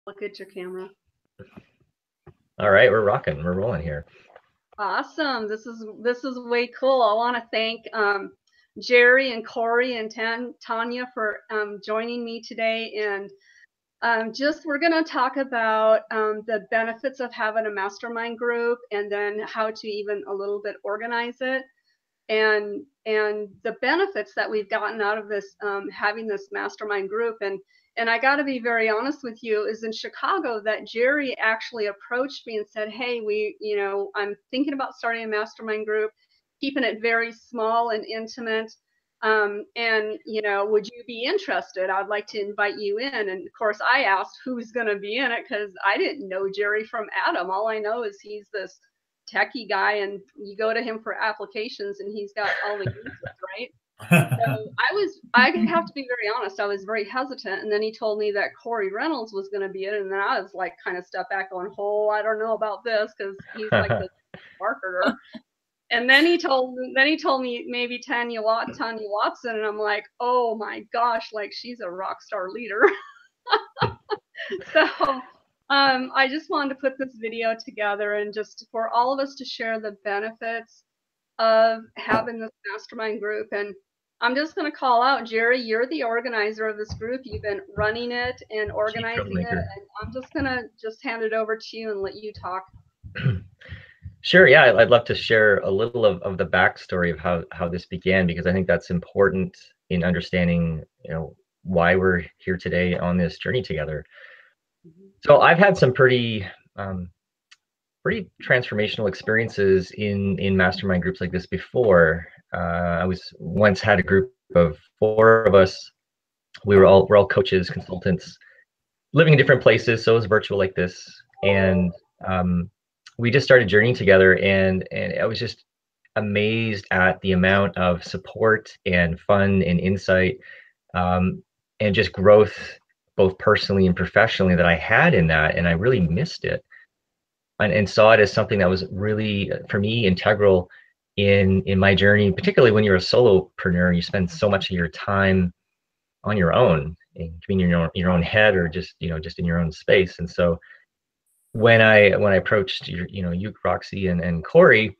Look at your camera. All right, we're rocking. We're rolling here. Awesome. This is way cool. I want to thank Jerry and Corey and Tanya for joining me today. And we're going to talk about the benefits of having a mastermind group, and then how to even a little bit organize it, and the benefits that we've gotten out of this, having this mastermind group. And I got to be very honest with you, is in Chicago that Jerry actually approached me and said, hey, I'm thinking about starting a mastermind group, keeping it very small and intimate. And, would you be interested? I'd like to invite you in. And of course, I asked who's going to be in it, because I didn't know Jerry from Adam. All I know is he's this techie guy, and you go to him for applications and he's got all the answers, right? So I have to be very honest, I was very hesitant. And then he told me that Corey Reynolds was going to be in it. And then I was like, kind of stepped back going, oh, I don't know about this, because he's like the marketer. And then he told me maybe Tanya Watson. And I'm like, oh my gosh, like she's a rock star leader. So I just wanted to put this video together, and just for all of us to share the benefits of having this mastermind group. And I'm just going to call out, Jerry, you're the organizer of this group. You've been running it and organizing it. And I'm just going to hand it over to you and let you talk. Sure. Yeah, I'd love to share a little of the backstory of how this began, because I think that's important in understanding, why we're here today on this journey together. So I've had some pretty transformational experiences in mastermind groups like this before. I once had a group of 4 of us. We're all coaches, consultants, living in different places, so it was virtual like this. And we just started journeying together, and I was just amazed at the amount of support and fun and insight, and just growth, both personally and professionally, that I had in that. And I really missed it, and saw it as something that was really, for me, integral in my journey, particularly when you're a solopreneur. You spend so much of your time on your own, in your own head, or just in your own space. And so when I approached you, Roxy, and Corey,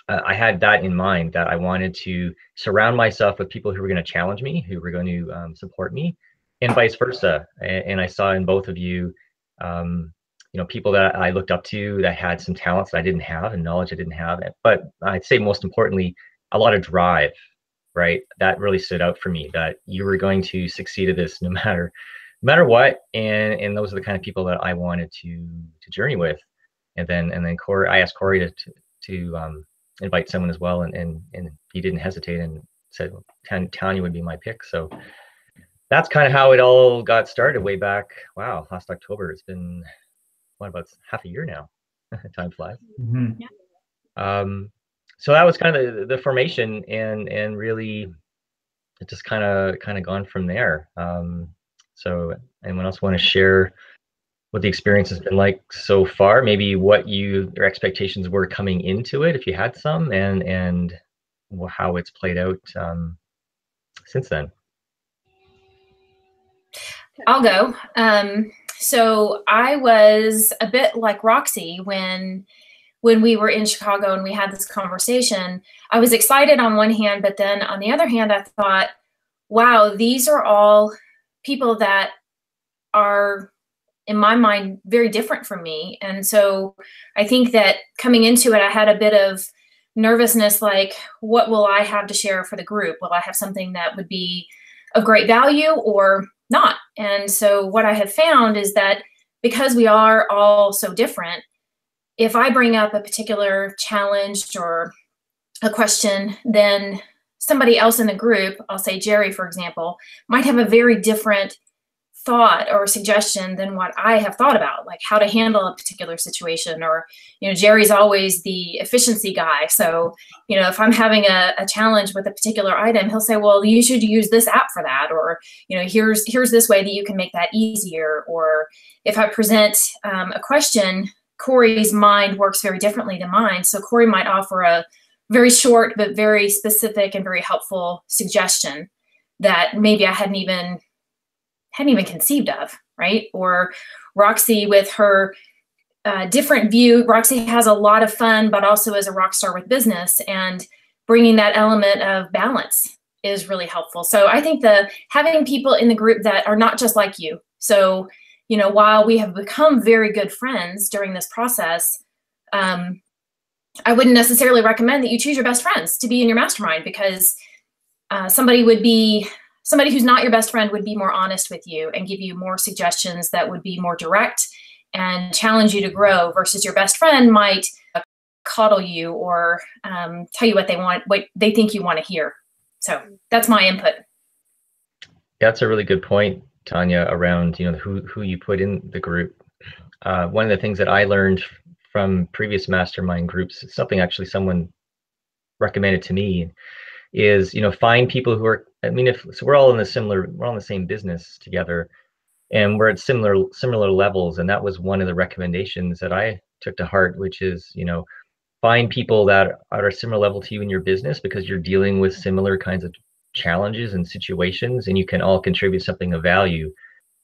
I had that in mind, that I wanted to surround myself with people who were going to challenge me, who were going to support me, and vice versa. And I saw in both of you, people that I looked up to, that had some talents that I didn't have and knowledge I didn't have. But I'd say most importantly, a lot of drive, right? That really stood out for me, that you were going to succeed at this no matter what. And those are the kind of people that I wanted to journey with. And then Corey, I asked Corey to invite someone as well, and he didn't hesitate and said Tanya would be my pick. So that's kind of how it all got started way back. Wow, last October. It's been about half a year now. Time flies. Mm-hmm. Yeah. So that was kind of the formation, and really it just kind of gone from there. So anyone else want to share what the experience has been like so far? Maybe what your expectations were coming into it, if you had some, and how it's played out since then. I'll go. So I was a bit like Roxy when we were in Chicago and we had this conversation. I was excited on one hand, but then on the other hand, I thought, wow, these are all people that are, in my mind, very different from me. And so I think that coming into it, I had a bit of nervousness, like, what will I have to share for the group? Will I have something that would be of great value or not? And so what I have found is that because we are all so different, if I bring up a particular challenge or a question, then somebody else in the group, I'll say Jerry, for example, might have a very different thought or suggestion than what I have thought about, like how to handle a particular situation. Or, Jerry's always the efficiency guy. So, if I'm having a challenge with a particular item, he'll say, well, you should use this app for that. Or, here's this way that you can make that easier. Or if I present a question, Corey's mind works very differently than mine. So Corey might offer a very short, but very specific and very helpful suggestion that maybe I hadn't even conceived of. right? Or Roxy with her different view. Roxy has a lot of fun, but also is a rock star with business, and bringing that element of balance is really helpful. So I think having people in the group that are not just like you. So, you know, while we have become very good friends during this process, I wouldn't necessarily recommend that you choose your best friends to be in your mastermind, because somebody who's not your best friend would be more honest with you and give you more suggestions that would be more direct and challenge you to grow, versus your best friend might coddle you or tell you what they think you want to hear. So that's my input. That's a really good point, Tanya, around, you know, who you put in the group. One of the things that I learned from previous mastermind groups, something actually someone recommended to me, is, you know, find people who are, I mean, so we're all in the same business together, and we're at similar levels. And that was one of the recommendations that I took to heart, which is, you know, find people that are a similar level to you in your business, because you're dealing with similar kinds of challenges and situations, and you can all contribute something of value.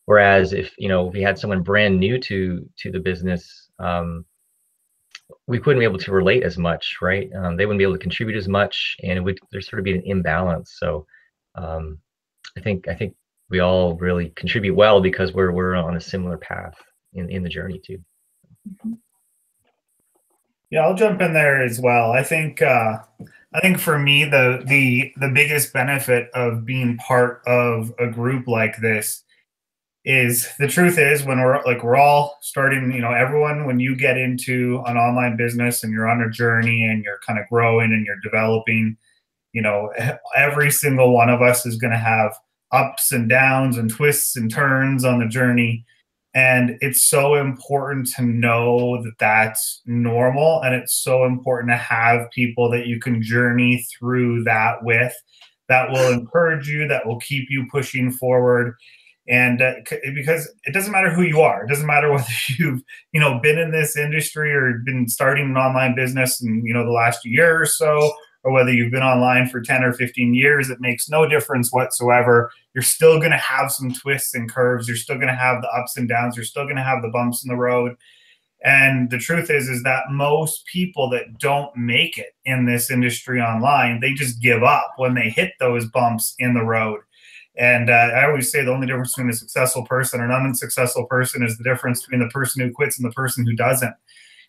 Whereas if, you know, if we had someone brand new to the business, we wouldn't be able to relate as much, right? They wouldn't be able to contribute as much, and there'd sort of be an imbalance. So I think we all really contribute well because we're on a similar path in the journey too. Yeah, I'll jump in there as well. I think for me, the biggest benefit of being part of a group like this is, the truth is, when we're all starting, you know, everyone, when you get into an online business and you're on a journey and you're kind of growing and you're developing, you know, every single one of us is going to have ups and downs and twists and turns on the journey. And it's so important to know that that's normal. And it's so important to have people that you can journey through that with, that will encourage you, that will keep you pushing forward. And because it doesn't matter who you are, it doesn't matter whether you've, you know, been in this industry or been starting an online business in, you know, the last year or so, or whether you've been online for 10 or 15 years, it makes no difference whatsoever. You're still going to have some twists and curves. You're still going to have the ups and downs. You're still going to have the bumps in the road. And the truth is that most people that don't make it in this industry online, they just give up when they hit those bumps in the road. And I always say the only difference between a successful person and an unsuccessful person is the difference between the person who quits and the person who doesn't.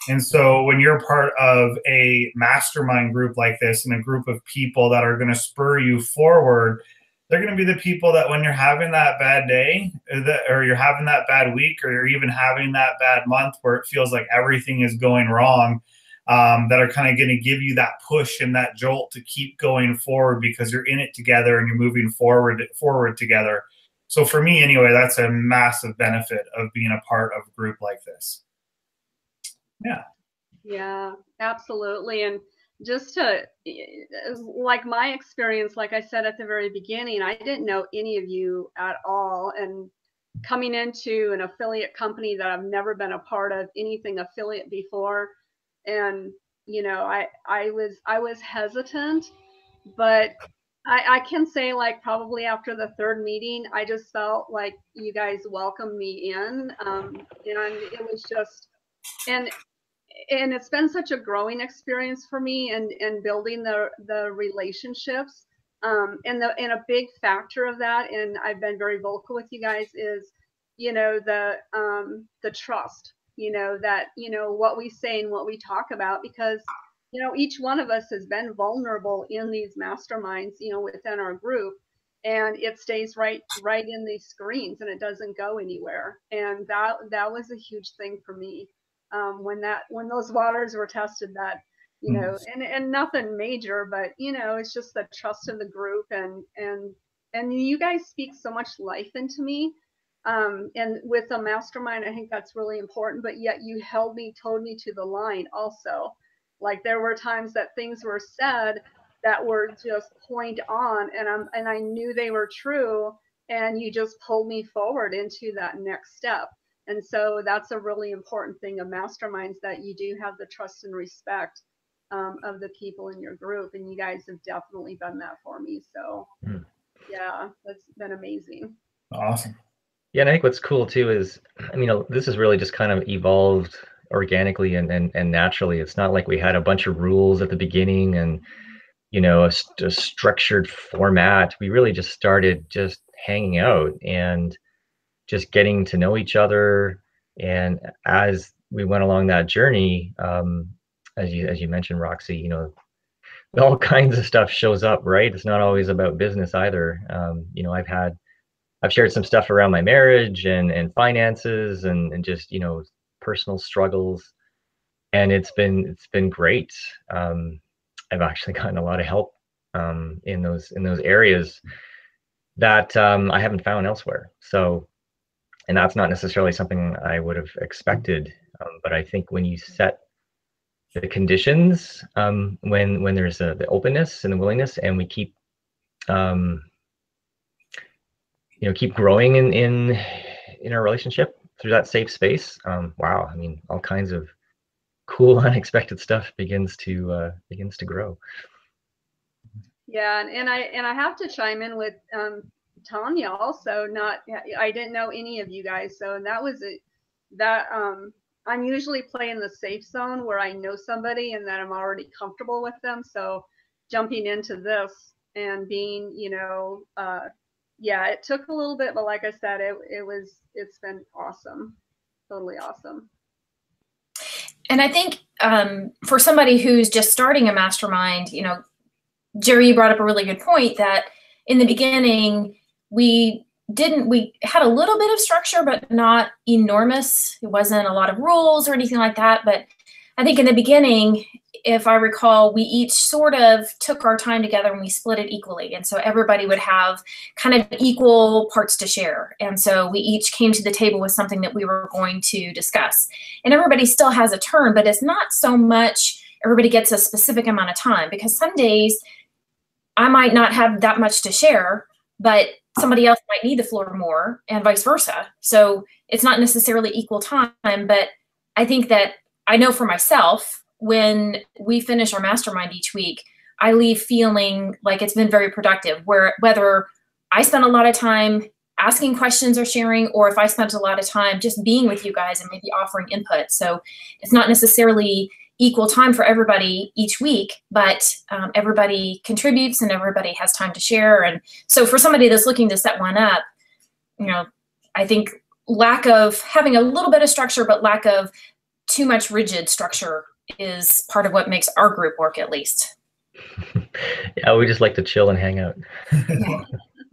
And so when you're part of a mastermind group like this, and a group of people that are going to spur you forward, they're going to be the people that when you're having that bad day, or you're having that bad week, or you're even having that bad month where it feels like everything is going wrong, that are kind of going to give you that push and that jolt to keep going forward, because you're in it together and you're moving forward together. So for me anyway, that's a massive benefit of being a part of a group like this. Yeah, absolutely. And just to, like my experience, like I said at the very beginning, I didn't know any of you at all. And coming into an affiliate company that I've never been a part of anything affiliate before, and you know, I was hesitant, but I can say, like, probably after the third meeting, I just felt like you guys welcomed me in, and it was just, and it's been such a growing experience for me, and building the relationships, and a big factor of that, and I've been very vocal with you guys, is, you know, the trust, you know, that, you know, what we say and what we talk about, because, you know, each one of us has been vulnerable in these masterminds, you know, within our group, and it stays right in these screens, and it doesn't go anywhere. And that was a huge thing for me, when those waters were tested, that, you know, and nothing major, but, you know, it's just the trust of the group, and you guys speak so much life into me, and with a mastermind, I think that's really important. But yet you told me to the line also. Like, there were times that things were said that were just point on, and I knew they were true, and you just pulled me forward into that next step. And so that's a really important thing of masterminds, that you do have the trust and respect, of the people in your group. And you guys have definitely done that for me. So yeah, that's been amazing. Awesome. Yeah, and I think what's cool too is, I mean, this is really just kind of evolved organically and naturally. It's not like we had a bunch of rules at the beginning and, you know, a structured format. We really just started just hanging out and just getting to know each other. And as we went along that journey, as you mentioned, Roxy, you know, all kinds of stuff shows up, right? It's not always about business either. You know, I've shared some stuff around my marriage and finances and just, you know, personal struggles, and it's been great. I've actually gotten a lot of help in those areas that I haven't found elsewhere. So, and that's not necessarily something I would have expected. But I think when you set the conditions, when there's the openness and the willingness, and we keep you know, keep growing in our relationship through that safe space. Wow, I mean, all kinds of cool, unexpected stuff begins to grow. Yeah, and I have to chime in with Tanya also. I didn't know any of you guys, so I'm usually playing the safe zone where I know somebody and that I'm already comfortable with them. So jumping into this and being, you know, yeah, it took a little bit, but like I said, it's been awesome, totally awesome. And I think for somebody who's just starting a mastermind, you know, Jerry, you brought up a really good point that in the beginning, we had a little bit of structure, but not enormous. It wasn't a lot of rules or anything like that. But I think in the beginning, if I recall, we each sort of took our time together and we split it equally. And so everybody would have kind of equal parts to share. And so we each came to the table with something that we were going to discuss. And everybody still has a turn, but it's not so much everybody gets a specific amount of time, because some days I might not have that much to share, but somebody else might need the floor more, and vice versa. So it's not necessarily equal time, but I think that I know for myself, when we finish our mastermind each week, I leave feeling like it's been very productive, whether I spent a lot of time asking questions or sharing, or if I spent a lot of time just being with you guys and maybe offering input. So it's not necessarily equal time for everybody each week, but everybody contributes and everybody has time to share. And so for somebody that's looking to set one up, you know, I think lack of having a little bit of structure, but lack of too much rigid structure is part of what makes our group work, at least. Yeah, we just like to chill and hang out.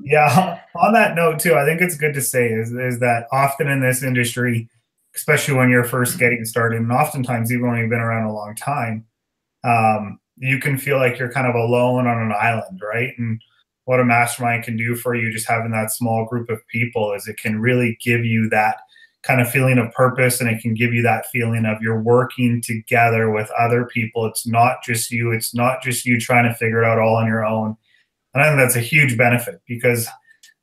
Yeah, on that note too, I think it's good to say is that often in this industry, especially when you're first getting started, and oftentimes even when you've been around a long time, you can feel like you're kind of alone on an island, right? And what a mastermind can do for you, just having that small group of people, is it can really give you that kind of feeling of purpose, and it can give you that feeling of you're working together with other people. It's not just you. It's not just you trying to figure it out all on your own. And I think that's a huge benefit, because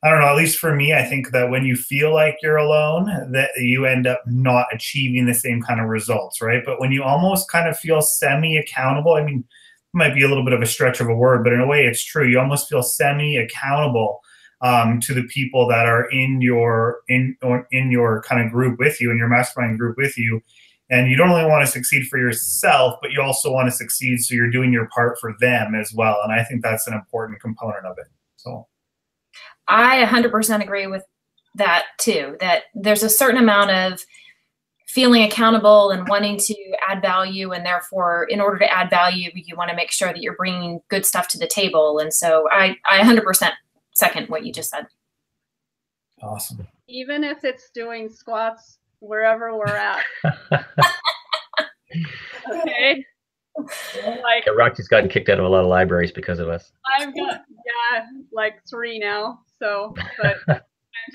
I don't know, at least for me, I think that when you feel like you're alone, that you end up not achieving the same kind of results, right? But when you almost kind of feel semi-accountable, I mean, it might be a little bit of a stretch of a word, but in a way it's true. You almost feel semi-accountable to the people that are in your kind of group with you, in your mastermind group with you. And you don't only want to succeed for yourself, but you also want to succeed so you're doing your part for them as well. And I think that's an important component of it. So I 100% agree with that too, that there's a certain amount of feeling accountable and wanting to add value. And therefore, in order to add value, you want to make sure that you're bringing good stuff to the table. And so I 100% second what you just said. awesome. Even if it's doing squats wherever we're at. Okay. Like, Yeah, Roxy's gotten kicked out of a lot of libraries because of us. I've got, yeah, like 3 now. So, but I'm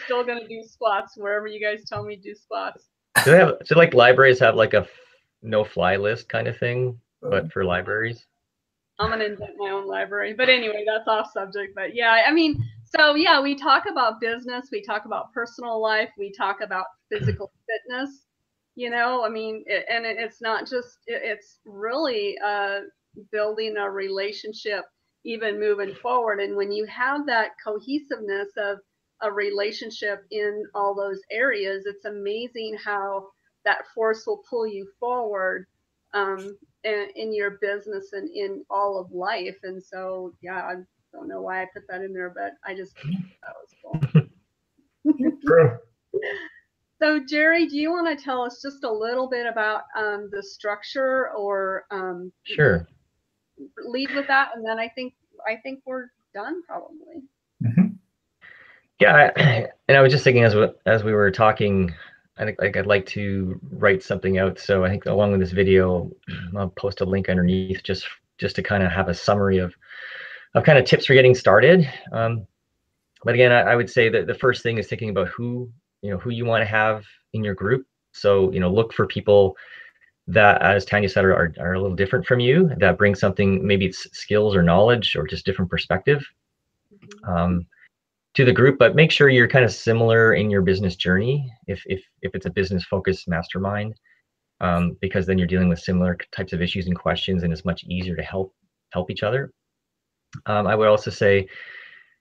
still going to do squats wherever you guys tell me to do squats. Do like libraries have like a no-fly list kind of thing, but for libraries? I'm going to invent my own library. But anyway, that's off subject. But yeah, I mean, so yeah, we talk about business, we talk about personal life, we talk about physical fitness, you know, I mean, it's not just, it's really building a relationship, even moving forward. And when you have that cohesiveness a relationship in all those areas, it's amazing how that force will pull you forward in your business and in all of life. And so, yeah, I don't know why I put that in there, but I just thought that was cool. True. So, Jerry, do you want to tell us just a little bit about the structure, or Sure. lead with that, and then I think we're done probably. Mm-hmm. Yeah, and I was just thinking as we were talking, I think I'd like to write something out. So I think along with this video, I'll post a link underneath just to kind of have a summary of kind of tips for getting started. But again, I would say that the first thing is thinking about who you want to have in your group. So look for people that, as Tanya said, are a little different from you, that bring something, maybe it's skills or knowledge or just different perspective. To the group, but make sure you're kind of similar in your business journey if it's a business focused mastermind, because then you're dealing with similar types of issues and questions, and it's much easier to help each other. I would also say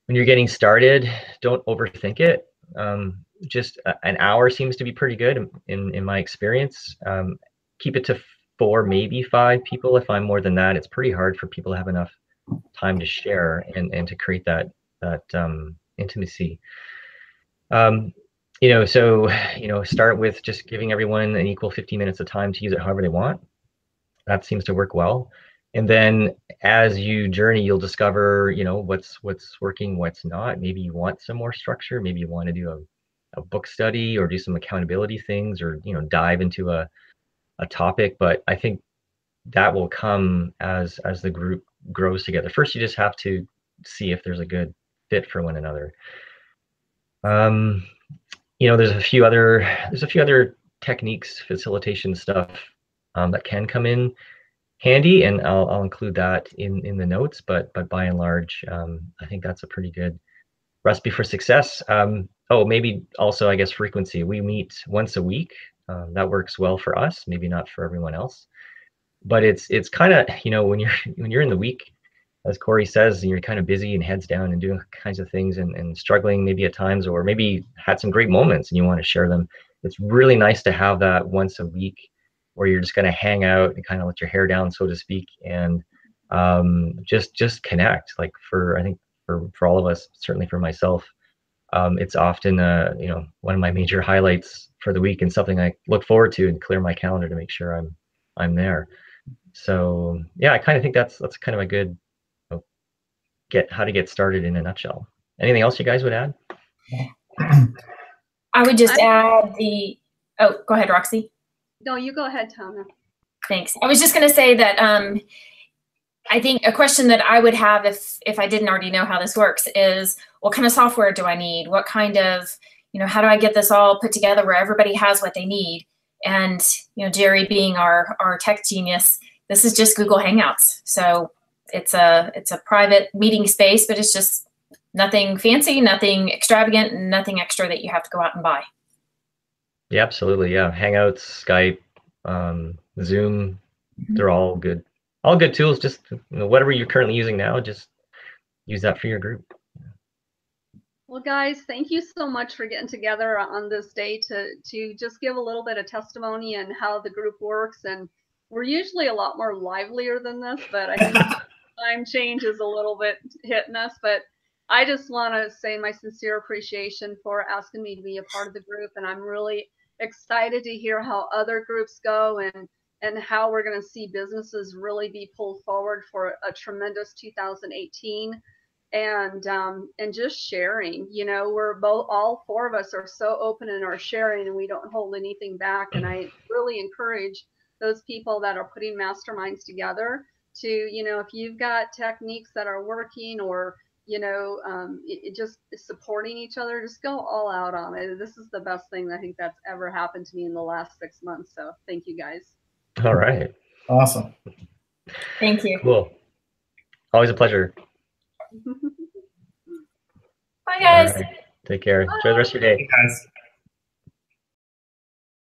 when you're getting started, don't overthink it. Just an hour seems to be pretty good in my experience. Keep it to 4, maybe 5 people. If I'm more than that, it's pretty hard for people to have enough time to share and to create that intimacy. Start with just giving everyone an equal 50 minutes of time to use it however they want. That seems to work well. And then as you journey, you'll discover, what's working, what's not. Maybe you want some more structure. Maybe you want to do a book study or do some accountability things, or, dive into a topic. But I think that will come as the group grows together. First, you just have to see if there's a good fit for one another. There's a few other techniques, facilitation stuff that can come in handy, and I'll include that in the notes. But by and large, I think that's a pretty good recipe for success. Maybe also, I guess, frequency. We meet once a week. That works well for us. Maybe not for everyone else, but it's kind of when you're in the week, as Corey says, and you're kind of busy and heads down and doing kinds of things and struggling maybe at times, or maybe had some great moments and you want to share them. It's really nice to have that once a week where you're just going to hang out and kind of let your hair down, so to speak, and just connect. Like I think for all of us, certainly for myself, it's often one of my major highlights for the week, and something I look forward to and clear my calendar to make sure I'm there. So yeah, I kind of think that's kind of a good how to get started in a nutshell. Anything else you guys would add? I would just add go ahead, Roxy. No, you go ahead, Tana. Thanks. I was just going to say that I think a question that I would have if I didn't already know how this works is, what kind of software do I need? What kind of, how do I get this all put together where everybody has what they need? And, Jerry being our tech genius, this is just Google Hangouts. So it's a private meeting space, but it's just nothing fancy, nothing extravagant, and nothing extra that you have to go out and buy. Yeah, absolutely. Yeah. Hangouts, Skype, Zoom, they're all good. All good tools. Just whatever you're currently using now, just use that for your group. Well, guys, thank you so much for getting together on this day to just give a little bit of testimony and how the group works. And we're usually a lot more livelier than this, but I think time change is a little bit hitting us. But I just want to say my sincere appreciation for asking me to be a part of the group, and I'm really excited to hear how other groups go and how we're going to see businesses really be pulled forward for a tremendous 2018. And just sharing, we're all 4 of us are so open in our sharing, and we don't hold anything back. And I really encourage those people that are putting masterminds together to, if you've got techniques that are working, or just supporting each other, just go all out on it. This is the best thing I think that's ever happened to me in the last 6 months. So thank you, guys. All right. Awesome. Thank you. Cool. Always a pleasure. Bye, guys. All right. Take care. Enjoy the rest of your day. Hey, guys.